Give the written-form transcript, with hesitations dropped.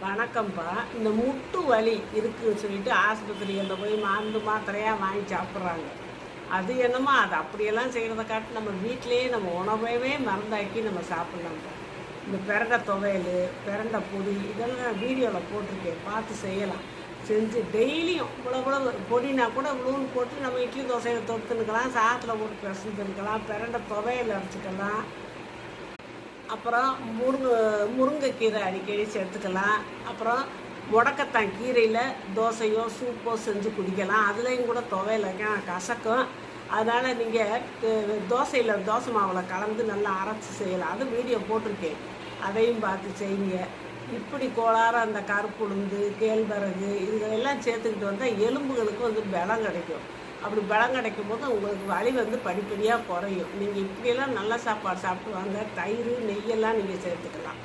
வணக்கம்ப்பா. இந்த முட்டு வலி இருக்குன்னு சொல்லிட்டு ஆஸ்பத்திரிகளில் போய் மருந்து மாத்திரையாக வாங்கி சாப்பிட்றாங்க. அது என்னமோ அது அப்படியெல்லாம் செய்கிறத காட்டி நம்ம வீட்டிலேயே நம்ம உணவையே மருந்தாக்கி நம்ம சாப்பிட்லாம்ப்பா. இந்த பிரண்டை துவையல், பிரண்டை பொடி இதெல்லாம் நான் வீடியோவில் போட்டிருக்கேன், பார்த்து செய்யலாம். செஞ்சு டெய்லியும் இவ்வளோ பொடினா கூட இவ்வளோன்னு போட்டு நம்ம இட்லி தோசையில் தொட்டுனுக்கலாம், சாதத்தில் போட்டு பிசைஞ்சுக்கலாம், பிரண்டை துவையல் அரைச்சிக்கலாம். அப்புறம் முருங்கைக்கீரை அடிக்கடி சேர்த்துக்கலாம். அப்புறம் முடக்கத்தான் கீரையில் தோசையோ சூப்போ செஞ்சு குடிக்கலாம். அதுலேயும் கூட துவையல் கசக்கும். அதனால் நீங்கள் தோசை மாவில் கலந்து நல்லா அரைச்சி செய்யலாம். அது வீடியோ போட்டிருக்கேன், அதையும் பார்த்து செய்யுங்க. இப்படி கோளாறு அந்த கருப்புளுந்து, கேழ்வரகு இதுகளெல்லாம் சேர்த்துக்கிட்டு வந்தால் எலும்புகளுக்கு பலம் கிடைக்கும். அப்படி பலம் கிடைக்கும் போது உங்களுக்கு வலி படிப்படியாக குறையும். நீங்கள் இப்படியெல்லாம் நல்ல சாப்பாடு சாப்பிட்டு வாங்க. தயிர், நெய்யெல்லாம் நீங்கள் சேர்த்துக்கலாம்.